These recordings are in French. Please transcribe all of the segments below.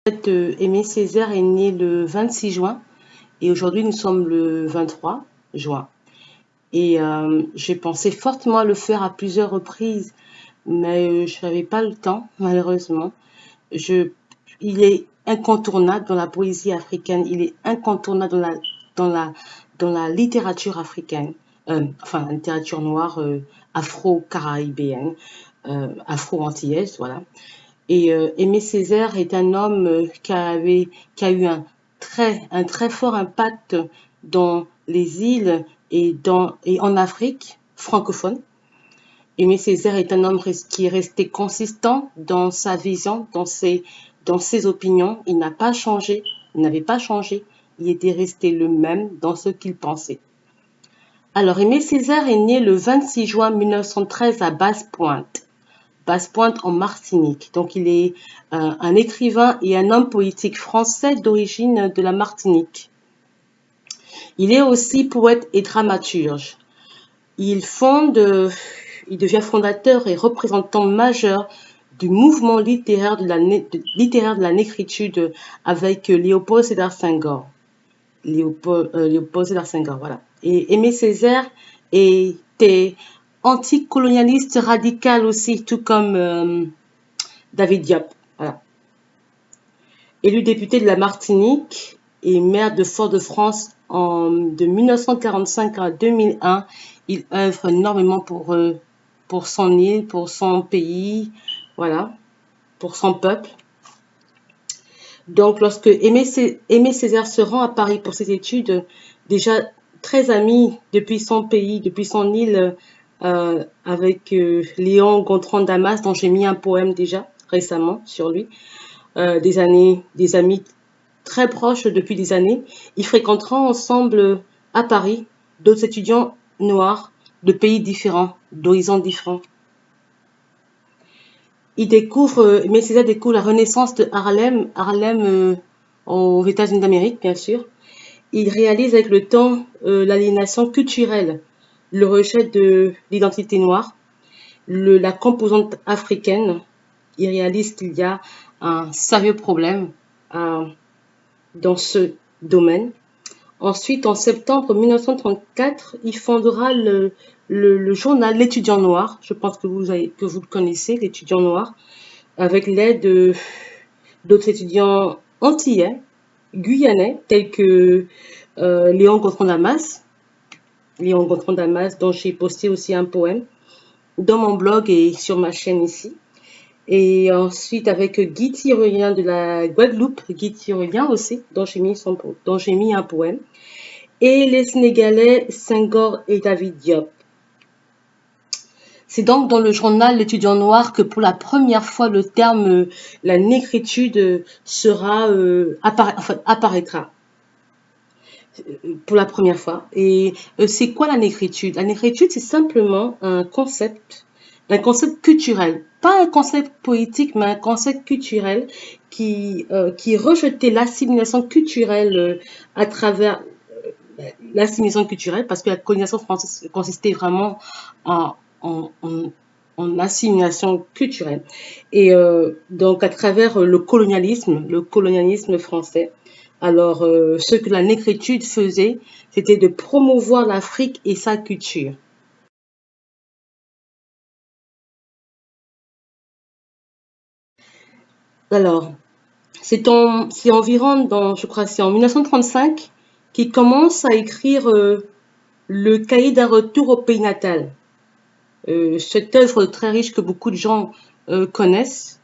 Aimé Césaire est né le 26 juin et aujourd'hui nous sommes le 23 juin. Et j'ai pensé fortement à le faire à plusieurs reprises, mais je n'avais pas le temps, malheureusement. Il est incontournable dans la poésie africaine, il est incontournable dans la, dans la littérature africaine, enfin la littérature noire afro-caribéenne, afro-antillaise, voilà. Et Aimé Césaire est un homme qui a eu un très fort impact dans les îles et en Afrique francophone. Aimé Césaire est un homme qui est resté consistant dans sa vision, dans ses opinions. Il n'a pas changé, il n'avait pas changé, il était resté le même dans ce qu'il pensait. Alors, Aimé Césaire est né le 26 juin 1913 à Basse-Pointe. Basse-Pointe en Martinique. Donc, il est un écrivain et un homme politique français d'origine de la Martinique. Il est aussi poète et dramaturge. Il devient fondateur et représentant majeur du mouvement littéraire de la négritude avec Léopold Sédar Senghor. Léopold Sédar Senghor, voilà. Et Aimé Césaire était anticolonialiste radical aussi, tout comme David Diop. Voilà. Élu député de la Martinique et maire de Fort-de-France de 1945 à 2001, il œuvre énormément pour son île, pour son pays, voilà, pour son peuple. Donc, lorsque Aimé Césaire se rend à Paris pour ses études, déjà très ami depuis son pays, depuis son île, avec Léon Gontran Damas, dont j'ai mis un poème déjà récemment sur lui, des amis très proches depuis des années. Ils fréquenteront ensemble à Paris d'autres étudiants noirs de pays différents, d'horizons différents. Aimé Césaire découvre la renaissance de Harlem aux États-Unis d'Amérique, bien sûr. Il réalise avec le temps l'aliénation culturelle, le rejet de l'identité noire, la composante africaine. Il réalise qu'il y a un sérieux problème dans ce domaine. Ensuite, en septembre 1934, il fondera le journal L'Étudiant Noir. Je pense que vous le connaissez, L'Étudiant Noir, avec l'aide d'autres étudiants antillais, guyanais, tels que Léon Gontran Damas, dont j'ai posté aussi un poème dans mon blog et sur ma chaîne ici. Et ensuite avec Guy Tyrolien de la Guadeloupe, Guy Tyrolien aussi, dont j'ai mis un poème. Et les Sénégalais Senghor et David Diop. C'est donc dans le journal L'Étudiant Noir que pour la première fois le terme la négritude apparaîtra. Pour la première fois. Et c'est quoi la négritude? La négritude, c'est simplement un concept culturel, pas un concept politique, mais un concept culturel qui rejetait l'assimilation culturelle à travers l'assimilation culturelle, parce que la colonisation française consistait vraiment en assimilation culturelle. Et donc à travers le colonialisme français. Alors, ce que la négritude faisait, c'était de promouvoir l'Afrique et sa culture. Alors, c'est environ je crois, c'est en 1935 qu'il commence à écrire le cahier d'un retour au pays natal. Cette œuvre très riche que beaucoup de gens connaissent.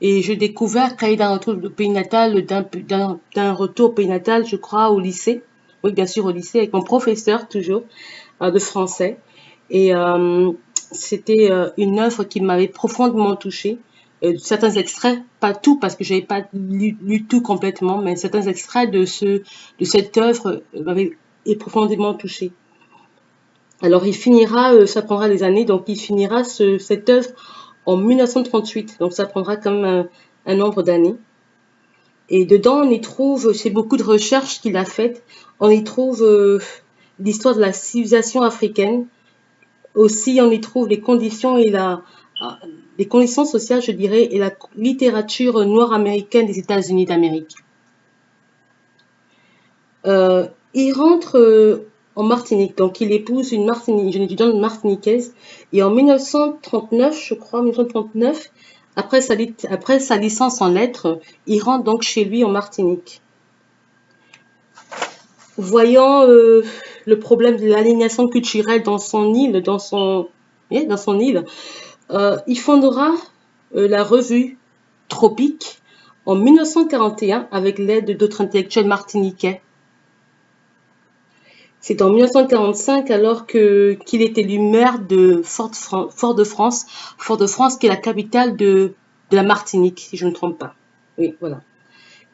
Et j'ai découvert cahier d'un retour au pays natal, d'un retour au pays natal, je crois, au lycée. Oui, bien sûr, au lycée, avec mon professeur, toujours, de français. Et c'était une œuvre qui m'avait profondément touchée. Certains extraits, pas tout, parce que j'avais pas lu tout complètement, mais certains extraits de cette œuvre m'avaient profondément touchée. Alors, il finira, ça prendra des années, donc il finira cette œuvre en 1938. Donc, ça prendra quand même un nombre d'années. Et dedans, on y trouve, c'est beaucoup de recherches qu'il a faites, on y trouve l'histoire de la civilisation africaine. Aussi, on y trouve les conditions et les conditions sociales, je dirais, et la littérature noire américaine des États-Unis d'Amérique. Il rentre en Martinique, donc il épouse une étudiante martiniquaise, et en 1939, je crois, 1939, après sa licence en lettres, il rentre donc chez lui en Martinique. Voyant le problème de l'aliénation culturelle dans son île, il fondera la revue Tropique en 1941 avec l'aide d'autres intellectuels martiniquais. C'est en 1945 alors qu'il est élu maire de Fort-de-France, qui est la capitale de la Martinique, si je ne me trompe pas. Oui, voilà.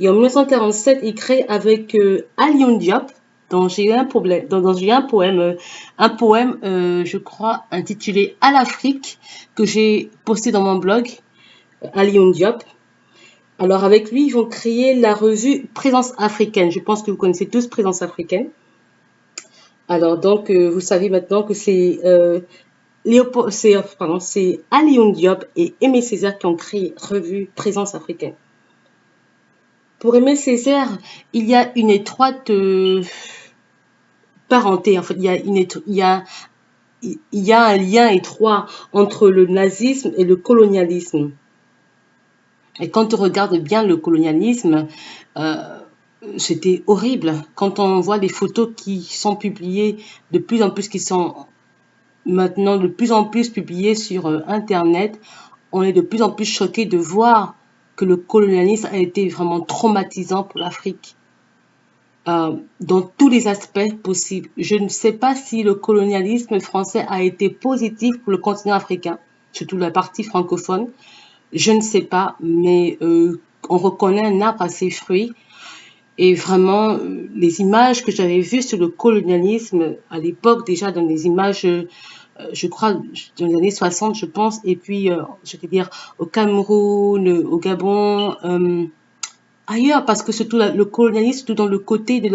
Et en 1947, il crée avec Alioune Diop, dont j'ai eu un poème, je crois, intitulé À l'Afrique, que j'ai posté dans mon blog, Alioune Diop. Alors avec lui, ils vont créer la revue Présence africaine. Je pense que vous connaissez tous Présence africaine. Alors donc, vous savez maintenant que c'est Alioune Diop et Aimé Césaire qui ont créé revue Présence africaine. Pour Aimé Césaire, il y a une étroite parenté. En fait, il y a un lien étroit entre le nazisme et le colonialisme. Et quand on regarde bien le colonialisme, c'était horrible. Quand on voit les photos qui sont publiées de plus en plus, qui sont maintenant de plus en plus publiées sur Internet, on est de plus en plus choqué de voir que le colonialisme a été vraiment traumatisant pour l'Afrique. Dans tous les aspects possibles. Je ne sais pas si le colonialisme français a été positif pour le continent africain, surtout la partie francophone. Je ne sais pas, mais on reconnaît un arbre à ses fruits. Et vraiment, les images que j'avais vues sur le colonialisme à l'époque, déjà dans les images, je crois, dans les années 60, je pense, et puis, je veux dire, au Cameroun, au Gabon, ailleurs, parce que surtout le colonialisme, surtout dans le côté de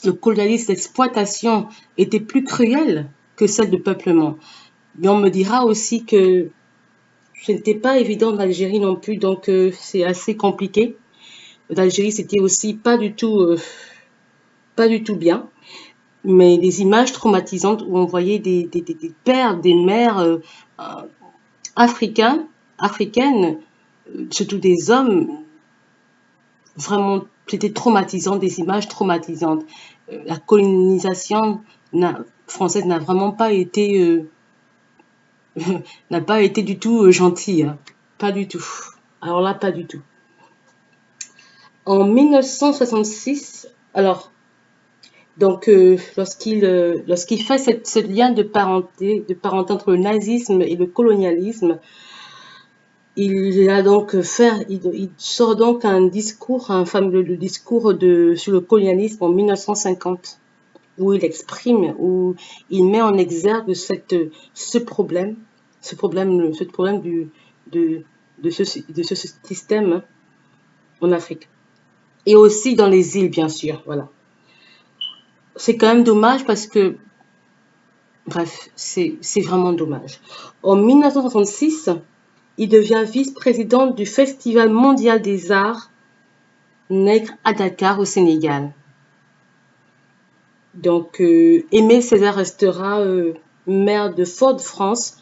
le colonialisme d'exploitation était plus cruel que celle de peuplement. Mais on me dira aussi que ce n'était pas évident en Algérie non plus, donc c'est assez compliqué. L'Algérie, c'était aussi pas du tout bien. Mais des images traumatisantes où on voyait des pères, des mères africaines, surtout des hommes, vraiment, c'était traumatisant, des images traumatisantes. La colonisation française n'a vraiment pas été n'a pas été du tout gentille, hein. Pas du tout. Alors là, pas du tout. En 1966, alors, donc lorsqu'il fait ce lien de parenté entre le nazisme et le colonialisme, il sort donc un discours, le discours sur le colonialisme en 1950, où il exprime, où il met en exergue ce problème de ce système en Afrique. Et aussi dans les îles, bien sûr, voilà. C'est quand même dommage parce que, bref, c'est vraiment dommage. En 1966, il devient vice-président du Festival mondial des arts nègres à Dakar, au Sénégal. Donc, Aimé Césaire restera maire de Fort-de-France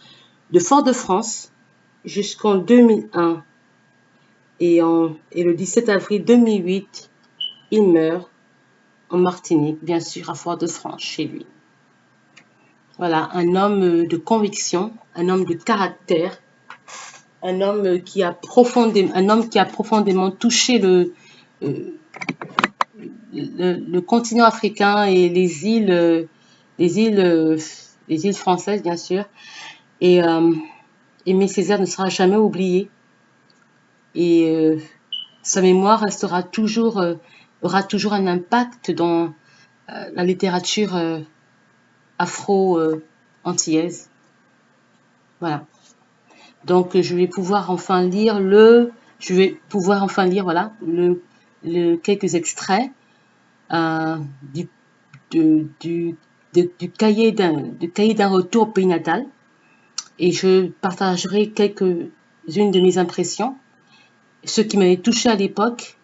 jusqu'en 2001. Et le 17 avril 2008, il meurt en Martinique, bien sûr, à Fort-de-France, chez lui. Voilà, un homme de conviction, un homme de caractère, un homme qui a profondément touché le continent africain et les îles françaises, bien sûr. Et Aimé Césaire ne sera jamais oublié. Et sa mémoire aura toujours un impact dans la littérature afro-antillaise. Voilà. Donc je vais pouvoir enfin lire quelques extraits des du cahier d'un retour au pays natal et je partagerai quelques-unes de mes impressions, ce qui m'avait touché à l'époque.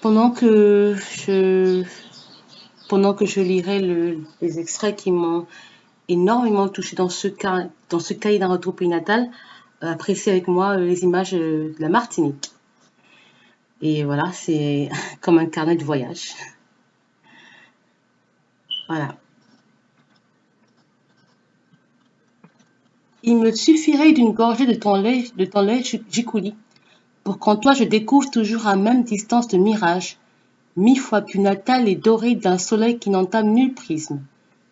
Pendant que je, pendant que je lirai les extraits qui m'ont énormément touché dans ce cahier d'un retour au pays natal, appréciez avec moi les images de la Martinique. Et voilà, c'est comme un carnet de voyage. Voilà. Il me suffirait d'une gorgée de ton lait Jiculi, pour qu'en toi je découvre toujours à même distance de mirage, mille fois plus natal et doré d'un soleil qui n'entame nul prisme.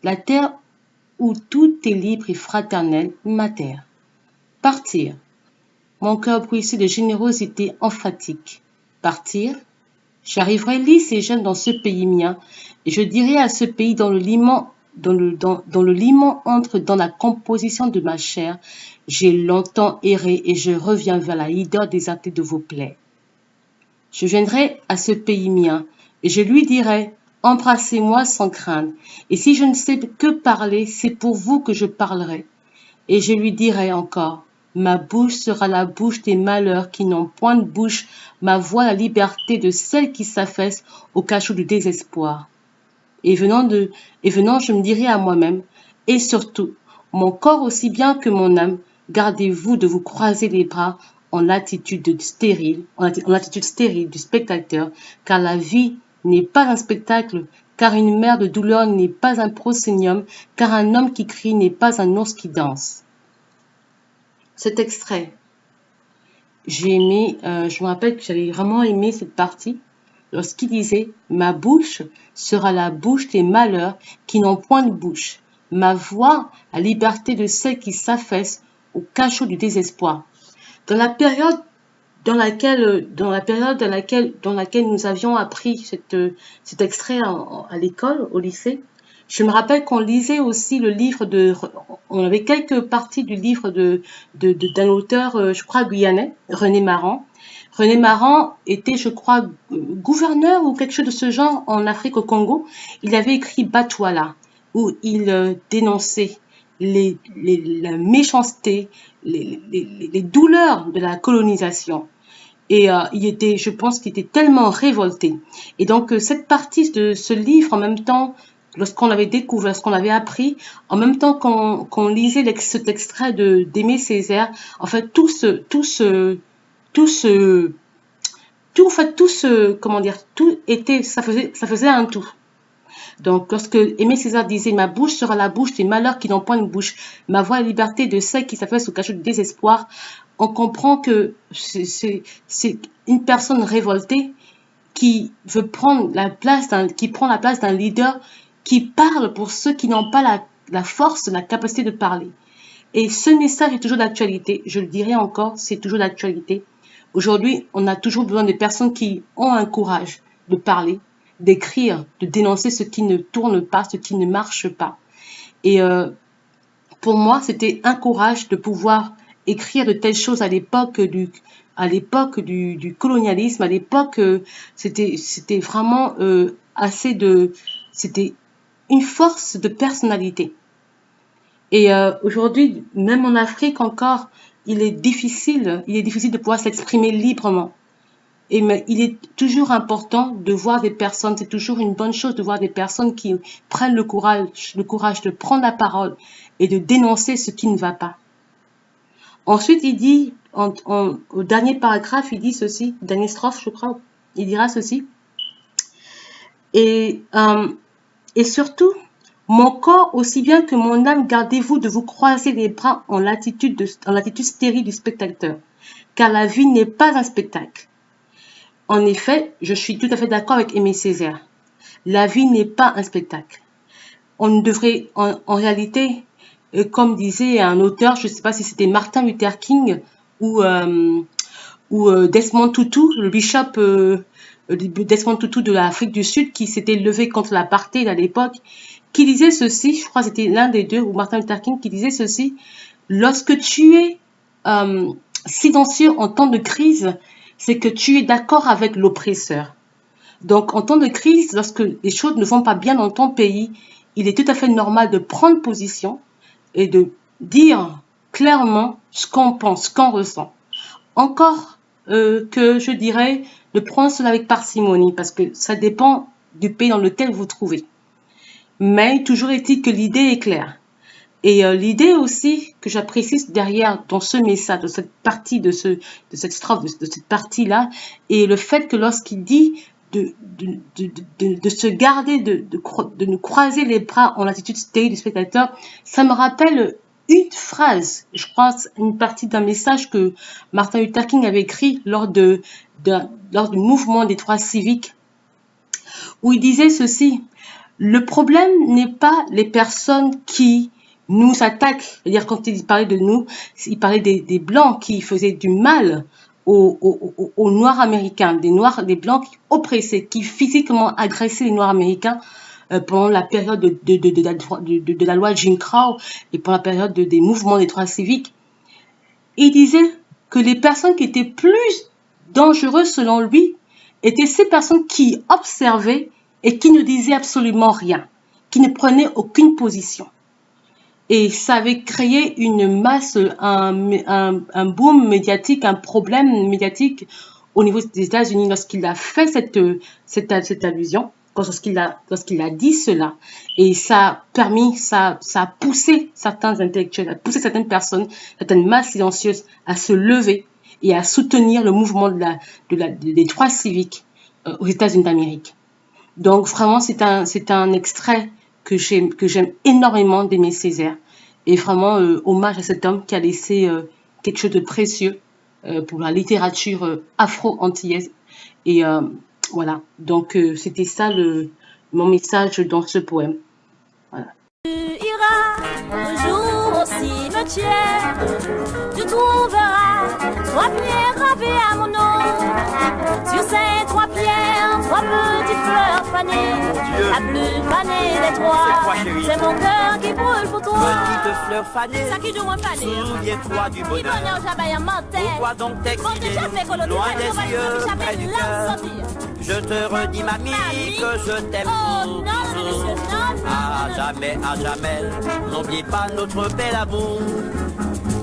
La terre où tout est libre et fraternel, ma terre. Partir. Mon cœur bruissé de générosité emphatique. Partir. J'arriverai lisse et jeune dans ce pays mien, et je dirai à ce pays dont le liman entre dans la composition de ma chair, j'ai longtemps erré et je reviens vers la hideur désertée de vos plaies. Je viendrai à ce pays mien, et je lui dirai, embrassez-moi sans crainte, et si je ne sais que parler, c'est pour vous que je parlerai. Et je lui dirai encore, ma bouche sera la bouche des malheurs qui n'ont point de bouche, ma voix la liberté de celles qui s'affaissent au cachot du désespoir. Et venant, je me dirai à moi-même, et surtout, mon corps aussi bien que mon âme, gardez-vous de vous croiser les bras en l'attitude stérile du spectateur, car la vie n'est pas un spectacle, car une mer de douleur n'est pas un prosénium, car un homme qui crie n'est pas un ours qui danse. Cet extrait, j'ai aimé, je me rappelle que j'avais vraiment aimé cette partie, lorsqu'il disait « Ma bouche sera la bouche des malheurs qui n'ont point de bouche, ma voix la liberté de celles qui s'affaissent au cachot du désespoir. » Dans la période dans laquelle nous avions appris cet extrait à l'école, au lycée, je me rappelle qu'on lisait aussi le livre on avait quelques parties du livre d'un auteur, je crois, guyanais, René Maran. René Maran était, je crois, gouverneur ou quelque chose de ce genre en Afrique au Congo. Il avait écrit Batouala, où il dénonçait la méchanceté, les douleurs de la colonisation. Et je pense qu'il était tellement révolté. Et donc, cette partie de ce livre, en même temps, lorsqu'on l'avait découvert, lorsqu'on l'avait appris, en même temps qu'on lisait cet extrait d'Aimé Césaire, en fait, ça faisait un tout. Donc, lorsque Aimé Césaire disait « Ma bouche sera la bouche des malheurs qui n'ont point de bouche, ma voix la liberté de celles qui s'affaissent au cachot du désespoir », on comprend que c'est une personne révoltée qui veut prendre la place d'un leader qui parle pour ceux qui n'ont pas la force, la capacité de parler. Et ce message est toujours d'actualité. Je le dirai encore, c'est toujours d'actualité. Aujourd'hui, on a toujours besoin de personnes qui ont un courage de parler, d'écrire, de dénoncer ce qui ne tourne pas, ce qui ne marche pas. Et pour moi, c'était un courage de pouvoir écrire de telles choses à l'époque du colonialisme, à l'époque, c'était vraiment c'était une force de personnalité. Et aujourd'hui, même en Afrique encore, il est difficile de pouvoir s'exprimer librement. Mais il est toujours important de voir des personnes, c'est toujours une bonne chose de voir des personnes qui prennent le courage de prendre la parole et de dénoncer ce qui ne va pas. Ensuite, il dit, au dernier paragraphe, il dit ceci, dernière strophe, je crois, il dira ceci. Et surtout, mon corps aussi bien que mon âme, gardez-vous de vous croiser les bras en l'attitude stérile du spectateur, car la vie n'est pas un spectacle. En effet, je suis tout à fait d'accord avec Aimé Césaire. La vie n'est pas un spectacle. On devrait, en réalité, comme disait un auteur, je ne sais pas si c'était Martin Luther King ou Desmond Tutu, le bishop Desmond Tutu de l'Afrique du Sud, qui s'était levé contre l'apartheid à l'époque, qui disait ceci, je crois que c'était l'un des deux, ou Martin Luther King, qui disait ceci: lorsque tu es silencieux en temps de crise, c'est que tu es d'accord avec l'oppresseur. Donc, en temps de crise, lorsque les choses ne vont pas bien dans ton pays, il est tout à fait normal de prendre position et de dire clairement ce qu'on pense, ce qu'on ressent. Encore que je dirais de prendre cela avec parcimonie, parce que ça dépend du pays dans lequel vous vous trouvez. Mais toujours est-il que l'idée est claire. Et l'idée aussi que j'apprécie derrière dans ce message, de cette partie, de cette strophe, de cette partie-là, et le fait que lorsqu'il dit de se garder, de nous croiser les bras en l'attitude stérile du spectateur, ça me rappelle une phrase, je pense, une partie d'un message que Martin Luther King avait écrit lors du mouvement des droits civiques, où il disait ceci: le problème n'est pas les personnes qui nous attaquent. C'est-à-dire, quand il parlait de nous, il parlait des Blancs qui faisaient du mal aux Noirs américains, des Blancs qui oppressaient, qui physiquement agressaient les Noirs américains pendant la période de la loi Jim Crow et pendant la période des mouvements des droits civiques. Et il disait que les personnes qui étaient plus dangereuses selon lui étaient ces personnes qui observaient et qui ne disaient absolument rien, qui ne prenaient aucune position. Et ça avait créé une masse, un boom médiatique, un problème médiatique au niveau des États-Unis lorsqu'il a fait cette allusion, lorsqu'il a dit cela. Et ça a permis, ça a poussé certains intellectuels, a poussé certaines personnes, certaines masses silencieuses à se lever et à soutenir le mouvement des droits civiques aux États-Unis d'Amérique. Donc vraiment, c'est un extrait que j'aime énormément d'Aimé Césaire. Et vraiment, hommage à cet homme qui a laissé quelque chose de précieux pour la littérature afro-antillaise. Et voilà, donc c'était ça mon message dans ce poème. Voilà. Tu iras toujours au cimetière, tu trouveras 3 pierres gravées à mon nom. Sur ces 3 pierres, 3 petites fleurs fanées. La plus fanée des 3, c'est mon cœur qui brûle pour toi. Petite fleur fanée, ça qui joue moins fané. Souviens-toi du bonheur. Pourquoi donc t'exciter, loin des yeux, près du cœur? Je te redis, mamie, que je t'aime. Oh non, monsieur, non. À jamais, n'oublie pas notre bel amour.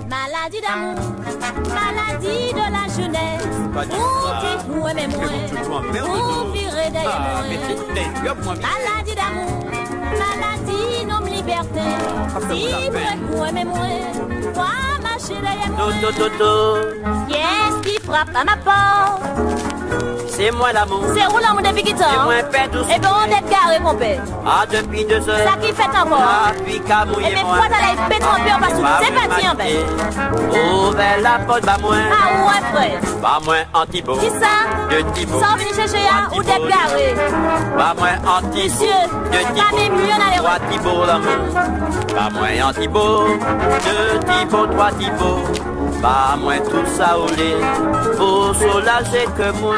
Maladie d'amour, maladie de la jeunesse. Pour vous aimer moins, pour virer derrière moi. Maladie d'amour, maladie nomme liberté. Si vous aimez moins, moi marcher derrière moi. Qu'est-ce qui frappe à ma porte? C'est moi l'amour. C'est roulant mon depuis qui C'est moi père douce. Et bon, on est carré mon père. Ah, depuis 2 heures. Ça qui fait encore. Ah, puis qu'à mouiller Et mes moi. fois t'as les pétrons en parce que c'est parti en fait. Oh, vers la porte, bah moins. Ah ouais frère. Bah moins anti-beau. Qui ça? De Thibaut. Sans venir chercher un ou d'être carré. Bah moins anti-beau. Monsieur, De pas des millions à les 3 Thibaut l'amour. Bah moins anti-beau. 2 Thibaut, 3 Thibaut. Bah moins tout ça au lait. Pour soulager que moi.